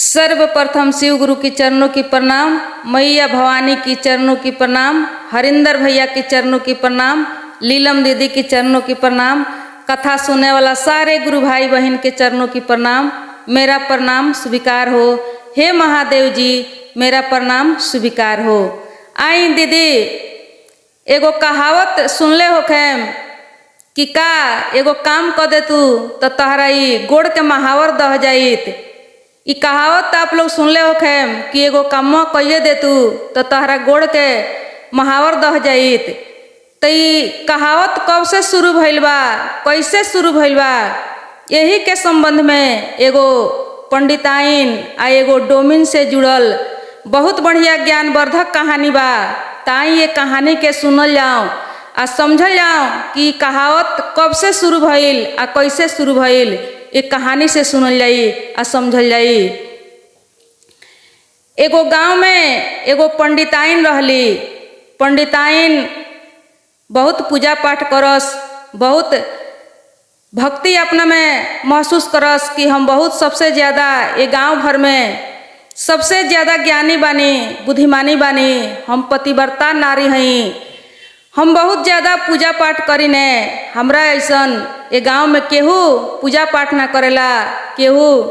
सर्वप्रथम शिव गुरु की चरणों की प्रणाम, मैया भवानी की चरणों की प्रणाम, हरिंदर भैया की चरणों की प्रणाम, लीलम दीदी की चरणों की प्रणाम, कथा सुनने वाला सारे गुरु भाई बहन के चरणों की प्रणाम। मेरा प्रणाम स्वीकार हो। हे महादेव जी, मेरा प्रणाम स्वीकार हो। आई दीदी, एगो कहावत सुनले होखेम कि का एगो काम कर दे तू तो तहरा ई गोड़ के महावर दह जाइत। ई कहावत आप लोग सुनले होखेम कि एगो काम कइए दे तू तो तहरा गोड़ के महावर दह जाइत। तो ई कहावत कब से शुरू भइल बा, कैसे शुरू भइल बा, यही के संबंध में एगो पंडिताइन आ एगो डोमिन से जुड़ल बहुत बढ़िया ज्ञानवर्धक कहानी बा। ताई ये कहानी के सुनल जाओ आ समझल जाओ कि कहावत कब से शुरू भइल आ कैसे शुरू भइल। एक कहानी से सुनल जाई आ समझल जाई। एगो गांव में एगो पंडिताइन रहली। पंडिताइन बहुत पूजा पाठ करस, बहुत भक्ति अपना में महसूस करस कि हम बहुत सबसे ज़्यादा ये गांव भर में सबसे ज़्यादा ज्ञानी बानी, बुद्धिमानी बानी, हम पतिव्रता नारी हई, हम बहुत ज़्यादा पूजा पाठ करीने। हमरा ऐसन ये गांव में केहू पूजा पाठ ना करेला, केहू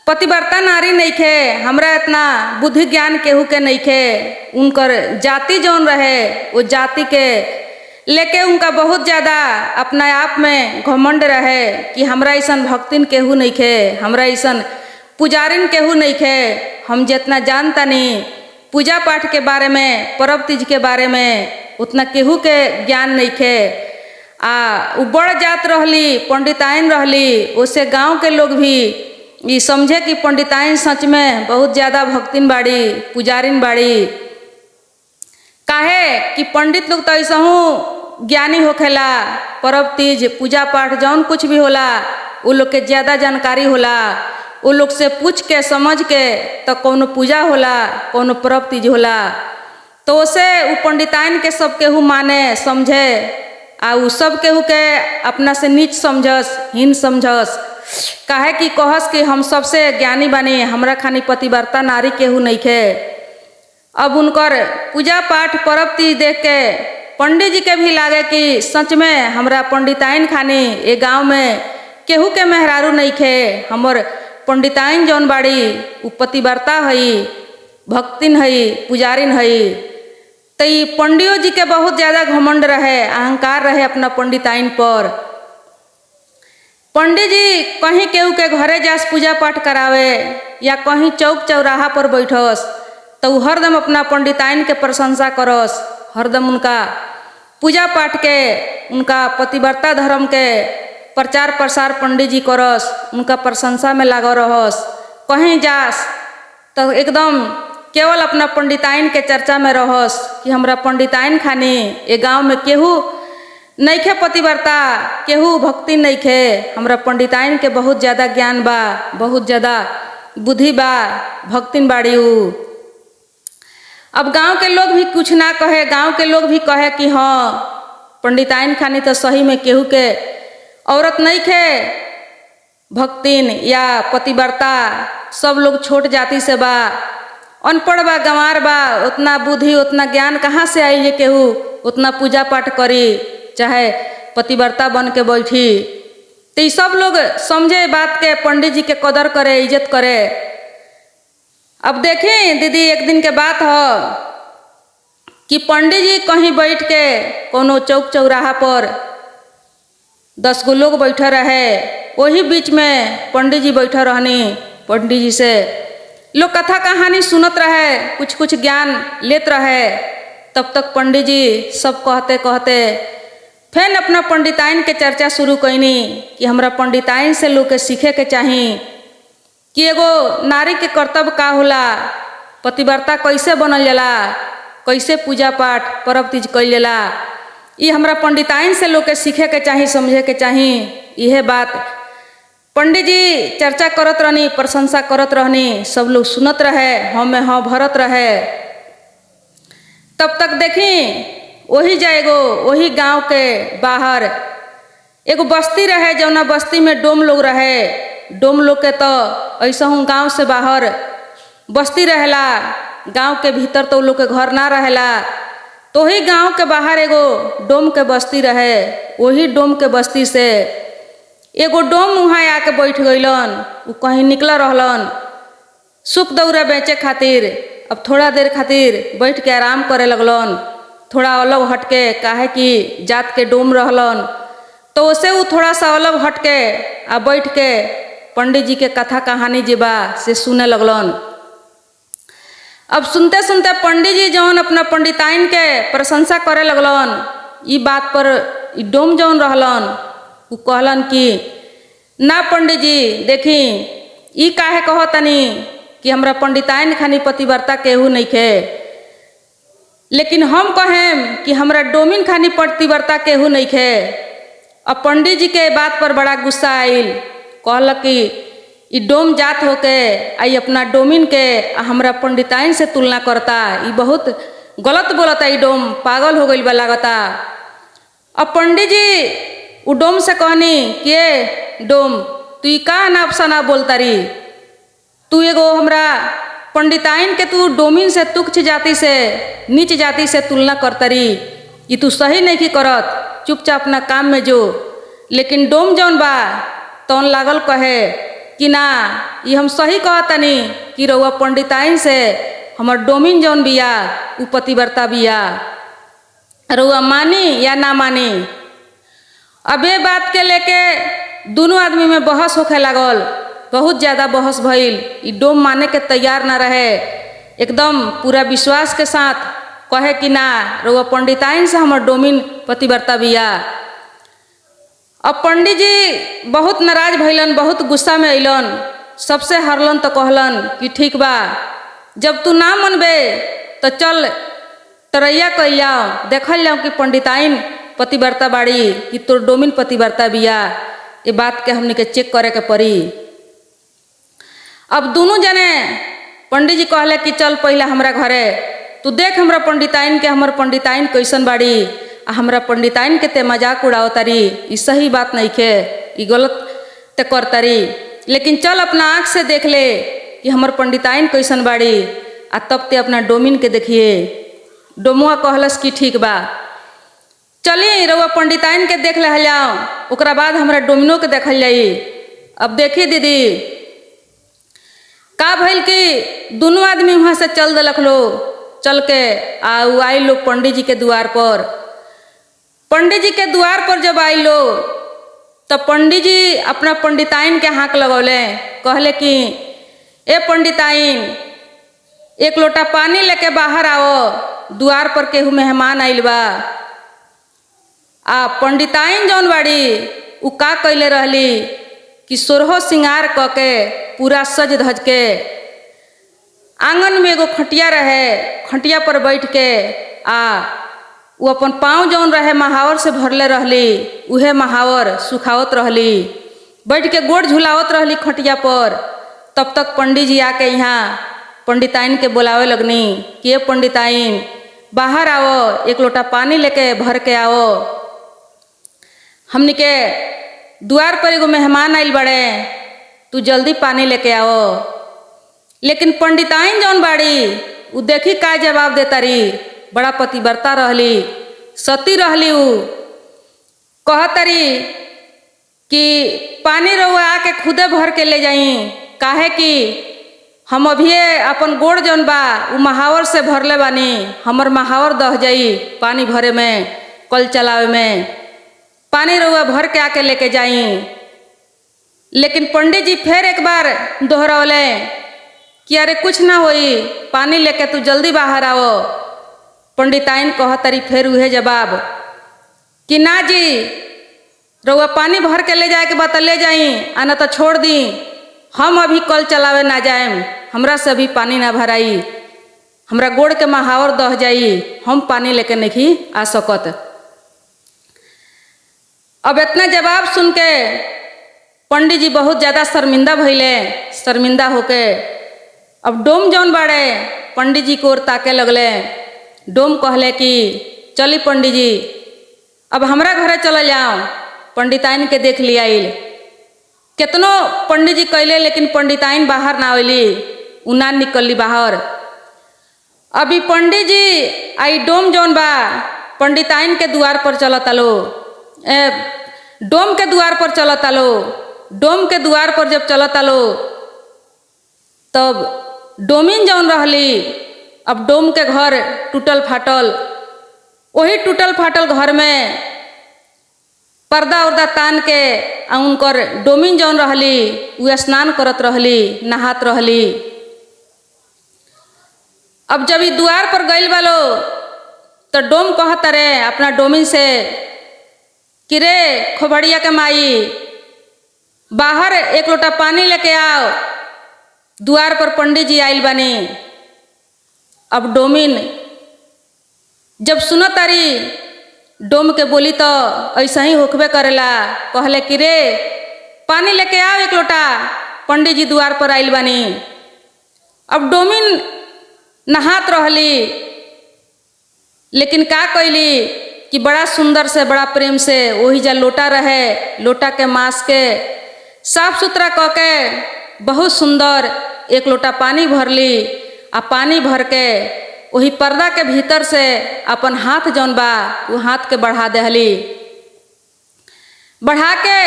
पतिव्रता नारी नहीं खे, हमरा इतना बुद्धि ज्ञान केहू के नहीं खे। उनकर जाति जौन रहे वो जाति के लेके उनका बहुत ज़्यादा अपना आप में घमंड रहे कि हमरा ऐसन भक्तिन केहू नहीं खे, हमरा ऐसन पुजारिन केहू नहीं खे। हम जितना जानता नहीं पूजा पाठ के बारे में, पर्व तीज के बारे में, उतना केहू के ज्ञान नहीं खे। वो बड़ जात रहली, पंडिताइन रहली। उससे गांव के लोग भी ये समझे कि पंडिताइन सच में बहुत ज़्यादा भक्तिन बाड़ी, पुजारिन बाड़ी। काहे कि पंडित लोग तो ऐसा हूँ ज्ञानी होखेला, पर्व तीज पूजा पाठ जौन कुछ भी होला वो लोग के ज़्यादा जानकारी होला। वो लोग से पूछ के समझ के तो कौनो पूजा होला, कौनो पर्व तीज होला। तो उसे वो पंडिताइन के सब केहू माने समझे आ उ सब केहू के अपना से नीच समझस, हीन समझस। काहे कि कहस कि हम सबसे ज्ञानी बानी, हमरा खानी पतिव्रता नारी केहू नहीं खे। अब उनकर पूजा पाठ पर्व तीज देख के पंडित जी के भी लागे कि सच में हमरा पंडिताइन खानी ये गांव में केहू के मेहरारू नहीं खे। हमर पंडिताइन जौन बाड़ी उ पतिव्रता हई, भक्तिन हई, पुजारिन हई। तो ये पंडियो जी के बहुत ज़्यादा घमंड रहे, अहंकार रहे अपना पंडिताइन पर। पंडित जी कहीं केहू के घरे जास पूजा पाठ करावे या कहीं चौक चौराहा पर बैठस तो हरदम अपना पंडिताइन के प्रशंसा करस, हरदम उनका पूजा पाठ के, उनका पतिव्रता धर्म के प्रचार प्रसार पंडित जी करस, उनका प्रशंसा में लागल रहस। कहीं जास तो एकदम केवल अपना पंडिताइन के चर्चा में रहस कि हमरा पंडिताइन खानी ये गांव में केहू नहीं खे पतिव्रता, केहू भक्ति नहीं खे। हमरा पंडिताइन के बहुत ज़्यादा ज्ञान बा, बहुत ज़्यादा बुद्धि बा, भक्तिन बाड़ी उ। अब गांव के लोग भी कुछ ना कहे, गांव के लोग भी कहे कि हाँ पंडिताइन खानी तो सही में केहू के औरत नहीं खे भक्तिन या पतिव्रता, सब लोग छोट जाति से बा, अनपढ़ बा, गंवार बा, उतना बुद्धि उतना ज्ञान कहाँ से आई है केहू उतना पूजा पाठ करी चाहे पतिव्रता बन के बैठी। तो ये सब लोग समझे बात के, पंडित जी के कदर करे, इज्जत करे। अब देखें दीदी, एक दिन के बात हो कि पंडित जी कहीं बैठ के कोनो चौक चौराहा पर 10 गो लोग बैठे रहे, वही बीच में पंडित जी बैठे रहनी। पंडित जी से लोग कथा कहानी सुनत रहे, कुछ कुछ ज्ञान लेत रहे। तब तक पंडित जी सब कहते कहते फिर अपना पंडिताइन के चर्चा शुरू कैनी कि हमरा पंडिताइन से लोग के सीखे के चाही कि एगो नारी के कर्तव्य का होला, पतिव्रता कैसे बनल जाला, कैसे पूजा पाठ पर्व तीज कैल जाला। ये हमरा पंडिताइन से लोग के सीखे के चाही, समझे के चाही। यह बात पंडित जी चर्चा करत रहनी, प्रशंसा करत रहनी, सब लोग सुनत रहे, हाँ में हाँ भरत रहे। तब तक देखी वही जाएगो, वही गांव के बाहर एगो बस्ती रहे, जौना बस्ती में डोम लोग रहे। डोम लोग के तो ऐसा हूँ गांव से बाहर बस्ती रहेला, गांव के भीतर तो लोग के घर ना रहेला। तो ही गांव के बाहर एगो डोम के बस्ती रहे। वही डोम के बस्ती से एगो डोम वहाँ आके बैठ गईलन। वो कहीं निकला रहलन सुख दौरा बेचे खातिर। अब थोड़ा देर खातिर बैठ के आराम करे लगलन, थोड़ा अलग हटके, काहे कि जात के डोम रहलन। तो उसे वो थोड़ा सा अलग हटके आ बैठ के पंडित जी के कथा कहानी जीबा से सुने लगलन। अब सुनते सुनते पंडित जी जौन अपना पंडिताइन के प्रशंसा करे लगलन। ई बात पर ई डोम जौन रहलन वो कहलन कि ना पंडित जी देखी ई काहे कहो तनी कि हमरा पंडिताइन खानी पतिव्रता केहू नहीं खे, लेकिन हम कहें कि हमरा डोमिन खानी पतिव्रता केहू नहीं खे। अब पंडित जी के बात पर बड़ा गुस्सा आइल। कहलक कि ई डोम जात होके आई अपना डोमिन के हमरा पंडिताइन से तुलना करता, ई बहुत गलत बोलता, ई डोम पागल हो गई बा लागता। अब पंडित जी उ डोम से कहनी कि डोम तू ई का ना अफसाना बोलता री, तू एगो हमरा पंडिताइन के तू डोमिन से तुच्छ जाति से नीच जाति से तुलना करता री, ये तू सही नहीं की करत, चुपचाप अपना काम में जो। लेकिन डोम जौन बा तौन लागल कहे कि ना ये हम सही कहतनी कि रउआ पंडिताइन से हमर डोमिन जौन बिया उ पतिव्रता बिया, रउआ मानी या ना मानी। अब ये बात के लेके दोनों आदमी में बहस होखे लागल, बहुत ज़्यादा बहस भइल। ई डोम माने के तैयार ना रहे, एकदम पूरा विश्वास के साथ कहे कि ना रउआ पंडिताइन से हमर डोमिन पतिव्रता बिया। अब पंडित जी बहुत नाराज भइलन, बहुत गुस्सा में अइलन, सबसे हरलन तो कहलन कि ठीक बा, जब तू ना मनबे तो चल तरैया कइल जाओ, देखल जाओ कि पंडिताइन पतिव्रता बाड़ी कि तोर डोमिन पतिव्रता बिया। ये बात के हमने के चेक करे के पड़ी। अब दोनों जने पंडित जी कहले कि चल पहला हमरा घरे, तू देख हमरा पंडिताइन के, हमर पंडिताइन कैसन बाड़ी, आ हमरा पंडिताइन के ते मजाक उड़ाओ तारी, ई सही बात नहीं खे, ई गलत ते कर तारी। लेकिन चल अपना आँख से देख ले कि हमर पंडिताइन कैसन बाड़ी, आ तब ते अपना डोमिन के देखिए। डोमुआ कहलस कि ठीक बा, चली रउआ पंडिताइन के देख ले जाओ, ओकरा बाद हमरा डोमिनो के देखल जाई। अब देखी दीदी का भइल कि दोनों आदमी वहाँ से चल दिलक लो, चल के आई लोग पंडित जी के द्वार पर। पंडित जी के द्वार पर जब आई लो तो पंडित जी अपना पंडिताइन के हाथ लगौले, कहले कि ए पंडिताइन एक लोटा पानी लेके बाहर आओ, द्वार पर केहू मेहमान आइल बा। आ पंडिताइन जौन बाड़ी उ का कैले रहली कि सोरहो सिंगार क के पूरा सज धज के आंगन में एगो खटिया रहे, खटिया पर बैठ के वो अपन पाँव जौन रहे महावर से भरले रहली, उहे महावर सुखावत रहली, बैठ के गोड़ झुलावत रहली खटिया पर। तब तक पंडित जी आके यहाँ पंडिताइन के बुलावे लगनी कि पंडिताइन बाहर आओ, एक लोटा पानी लेके भर के आओ, हमनी के द्वार पर एगो मेहमान आइल बड़े, तू जल्दी पानी लेके आओ। लेकिन पंडिताइन जौन बाड़ी उ देखी का जवाब देता री, बड़ा पतिव्रता रहली, सती रहली। उ कहतरी कि पानी रउआ आके खुदे भर के ले जाई, काहे कि हम अभी अपन गोड़ जौन बा उ महावर से भरले बानी, हमर महावर दह जाई पानी भरे में, कल चलावे में, पानी रउआ भर के आके लेके जाई। लेकिन पंडित जी फिर एक बार दोहरौले कि अरे कुछ ना होई, पानी लेके तू जल्दी बाहर आओ। पंडिताइन कहतरी फिर उहे जवाब कि ना जी रउआ पानी भर के ले जाए के बता ले जाई, आना तो छोड़ दी, हम अभी कल चलावे ना जाएम, हमरा से अभी पानी ना भराई, हमरा गोड़ के महावर दह जाई, हम पानी लेके नहीं आ सकत। अब इतना जवाब सुन के पंडित जी बहुत ज़्यादा शर्मिंदा भइले। शर्मिंदा होके अब डोम जौन बाड़े पंडित जी को ओर ताके लगले। डोम कहले कि चली पंडित जी अब हमरा घरे चल जाओ, पंडिताइन के देख लिया। केतनो पंडित जी कैले लेकिन पंडिताइन बाहर ना आइली, उ ना निकलली बाहर। अभी पंडित जी आई डोम जौन बा पंडिताइन के द्वार पर चलता लो, डोम के द्वार पर चलता लो। डोम के द्वार पर जब चलता लो तब डोमिन जौन रहली, अब डोम के घर टूटल फाटल, वही टूटल फाटल घर में पर्दा उर्दा तान के उनकर डोमिन जौन रहली उ स्नान करत रहली, नहात रहली। अब जब ई द्वार पर गइल बालो तो डोम कहत रे अपना डोमिन से कि रे खोबड़िया के माई, बाहर एक लोटा पानी लेके आओ, द्वार पर पंडित जी आइल बानी। अब डोमिन जब सुनत तारी डोम के बोली तो ऐसा ही होखबे करेला, कहले कि रे पानी लेके आओ एक लोटा, पंडित जी द्वार पर आइल बानी। अब डोमिन नहात रहली, लेकिन का कैली कि बड़ा सुंदर से बड़ा प्रेम से वही जा लोटा रहे, लोटा के मांस के साफ सुथरा क के बहुत सुंदर एक लोटा पानी भरली। आ पानी भर के वही पर्दा के भीतर से अपन हाथ जौन बा वो हाथ के बढ़ा दहली, बढ़ा के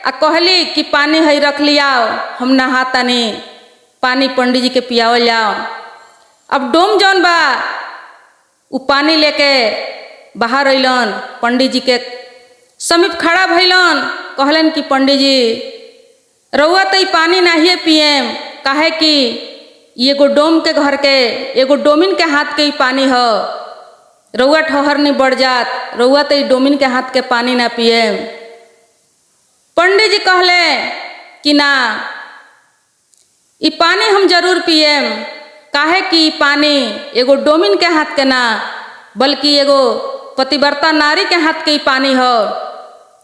आ कहली कि पानी है रख लियाओ, हम नहातानी, पानी पंडित जी के पियावल जाओ। अब डोम जौन बा उ पानी लेके बाहर अइलन, पंडित जी के समीप खड़ा भइलन, कहलन कि पंडित जी रउआ तो पानी नहीं पिएम, काहे कि एगो डोम के घर के एगो डोमिन के हाथ के ही पानी ह, रउआ ठहर नहीं बढ़ जात, रउआ तो डोमिन के हाथ के पानी ना पिएम। पंडित जी कहले कि ना, ई पानी हम जरूर पिएम, काहे कि ई पानी एगो डोमिन के हाथ के ना बल्कि एगो पतिव्रता नारी के हाथ के ही पानी ह।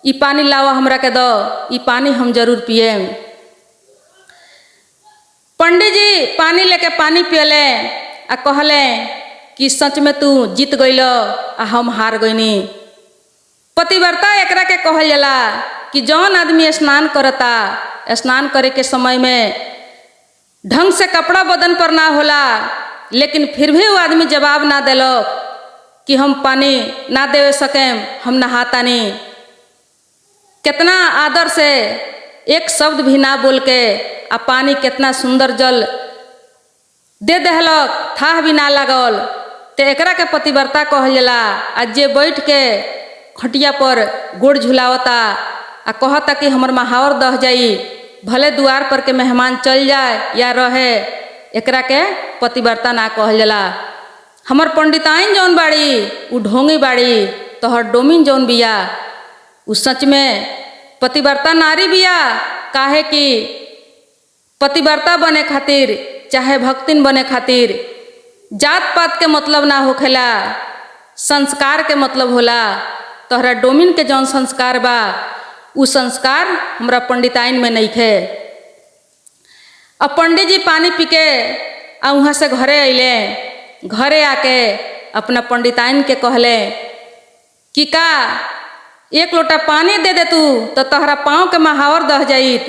ई पानी लावा हमरा के दो, ई पानी हम जरूर पिएम। पंडित जी पानी लेके पानी पियले आ कहले कि सच में तू जीत गइल आ हम हार गइनी। पतिव्रता एकरा के कहल जाला कि जौन आदमी स्नान करता, स्नान करे के समय में ढंग से कपड़ा बदन पर ना होला, लेकिन फिर भी वो आदमी जवाब ना देलक कि हम पानी ना दे सकेम, हम नहातानी। कितना आदर से एक शब्द भी ना बोल के आ पानी कितना सुंदर जल दे दहलक, थाह भी ना लागल। तो एकरा के पतिव्रता कहल जाला। आ जे बैठ के खटिया पर गोड़ झुलावता आ कहता कि हमर महावर दह जाई, भले द्वार पर के मेहमान चल जाए या रहे, एकरा के पतिव्रता ना कहल जाला। हमर पंडिताइन जौन बाड़ी उ ढोंगी बाड़ी, तोहर डोमिन जौन बिया उ सच में पतिव्रता नारी बिया। काहे कि पतिव्रता बने खातिर चाहे भक्तिन बने खातिर जात पात के मतलब ना होखेला, संस्कार के मतलब होला। तोहरा डोमिन के जौन संस्कार बा उ संस्कार हमरा पंडिताइन में नइखे। अब पंडित जी पानी पी के आ वहाँ से घरे अइले, घरे आके अपना पंडिताइन के कहले कि का एक लोटा पानी दे दे तू तो तोहरा पाँव के महावर दह जाइत,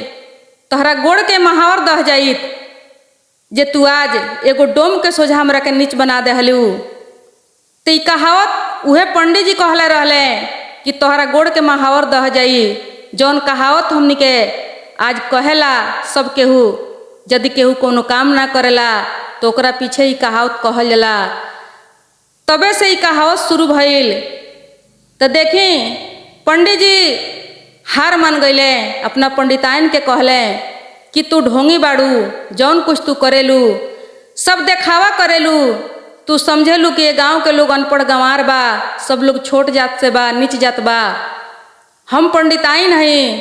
तोहरा गोड़ के महावर दह जाइत, जे तू आज एगो डोम के सोझा हमरा के नीच बना देहलू। तो ई कहावत उहे पंडित जी कहले रहले कि तोहरा गोड़ के महावर दह जाई। जौन कहावत हमनी के आज कहेला सब केहू, यदि केहू कोनो काम ना करेला तो ओकरा पीछे ही कहावत कहल जाला। तबे से ही कहावत शुरू भइल। तो देखी पंडित जी हार मान गईले, अपना पंडिताइन के कहले कि तू ढोंगी बाड़ू, जौन कुछ तू करेलू सब देखावा करेलू, तू समझेलू कि ये गांव के लोग अनपढ़ गंवार बा, सब लोग छोट जात से बा, नीच जात बा। हम पंडिताइन हई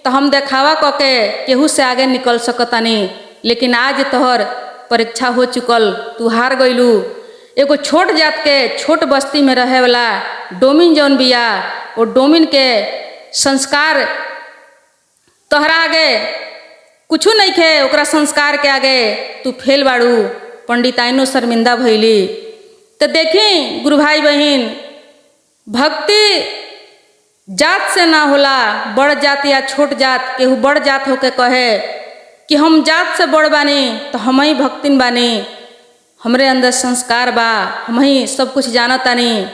तो हम देखावा कके केहू से आगे निकल सकतानी, लेकिन आज तोहर परीक्षा हो चुकल, तू हार गईलू। एगो छोट जात के छोट बस्ती में रहे वाला डोमिन जौन बिया, वो डोमिन के संस्कार तोहरा आगे कुछ नहीं खे, ओकरा संस्कार के आगे तू फेल बाड़ू। पंडिताइनो शर्मिंदा भइली। तो देखी गुरु भाई बहन, भक्ति जात से ना होला, बड़ जात या छोट जात। केहू बड़ जात होके कहे कि हम जात से बड़ बानी तो हम ही भक्तिन बानी, हमरे अंदर संस्कार बा, हम ही सब कुछ जानतानी,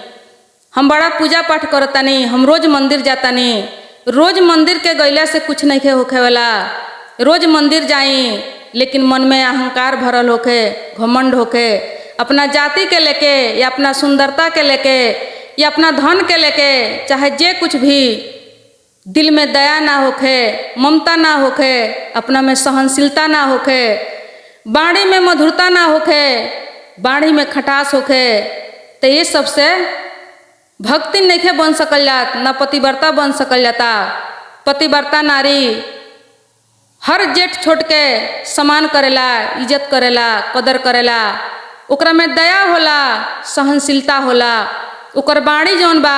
हम बड़ा पूजा पाठ करतानी, हम रोज मंदिर जातानी। रोज मंदिर के गईला से कुछ नहीं होखे वाला। रोज मंदिर जाई लेकिन मन में अहंकार भरल होके, घमंड होके, अपना जाति के लेके या अपना सुंदरता के लेके या अपना धन के लेके, चाहे जे कुछ भी, दिल में दया ना होखे, ममता ना होखे, अपना में सहनशीलता ना होखे, बाणी में मधुरता ना होखे, बाणी में खटास होखे, तो ये सबसे भक्ति नहीं बन सकल जात, ना पतिव्रता बन सकल जाता। पतिव्रता नारी हर जेठ छोट के सम्मान करेला, इज्जत करेला, कदर करेला, ओकरा में दया होला, सहनशीलता होला, ओकर बाणी जौन बा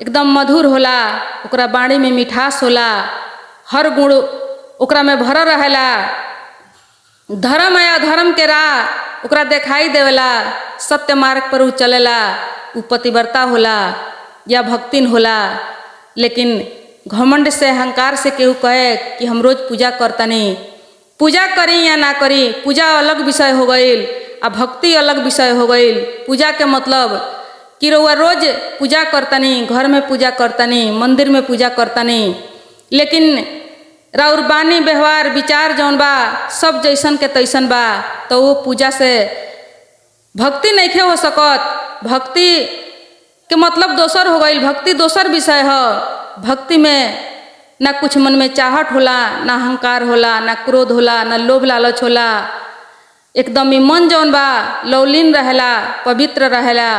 एकदम मधुर होला, ओकरा बाणी में मिठास होला, हर गुण ओकरा में भरल रहेला। धर्म या अधर्म के राह ओकरा दिखाई देवेला, सत्य मार्ग पर उ चलेला, उ पतिव्रता होला या भक्तिन होला। लेकिन घमंड से, अहंकार से केहू कहे कि हम रोज पूजा करतानी, पूजा करी या ना करी, पूजा अलग विषय हो गईल आ भक्ति अलग विषय हो गईल। पूजा के मतलब कि रउआ रोज पूजा करतानी, घर में पूजा करतानी, मंदिर में पूजा करतानी, लेकिन राउर बानी व्यवहार विचार जौन बा सब जैसन के तैसन बा, तो वो पूजा से भक्ति नहीं हो सकत। भक्ति के मतलब दोसर हो गईल, भक्ति दोसर विषय है। भक्ति में ना कुछ मन में चाहत होला, ना अहंकार होला, ना क्रोध होला, ना लोभ लालच होला। एकदम ही मन जौन बा लौलीन रहेला, पवित्र रहेला,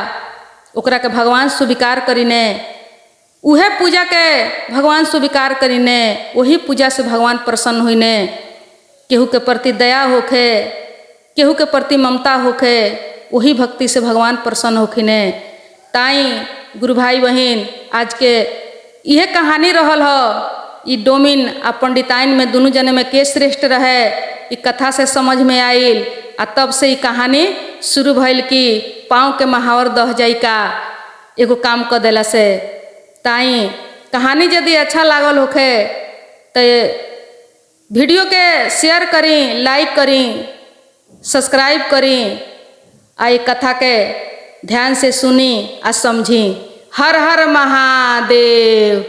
ओकरा के भगवान स्वीकार करीने, उहे पूजा के भगवान स्वीकार करीने, वही पूजा से भगवान प्रसन्न होइने। केहू के प्रति दया होखे, केहू के प्रति ममता होखे, वही भक्ति से भगवान प्रसन्न होखिने। ताई गुरु भाई बहन, आज के यह कहानी रहल हो। ई डोमिन आ पंडिताइन में दोनों जने में के श्रेष्ठ रहे, ई कथा से समझ में आइल। आ तब से ई कहानी शुरू भइल कि पाँव के महावर दह जाई का एगो काम कर देला से। ताई कहानी यदि अच्छा लागल होखे तो वीडियो के शेयर करी, लाइक करी, सब्सक्राइब करी, आ ये कथा के ध्यान से सुनी आ समझी। हर हर महादेव।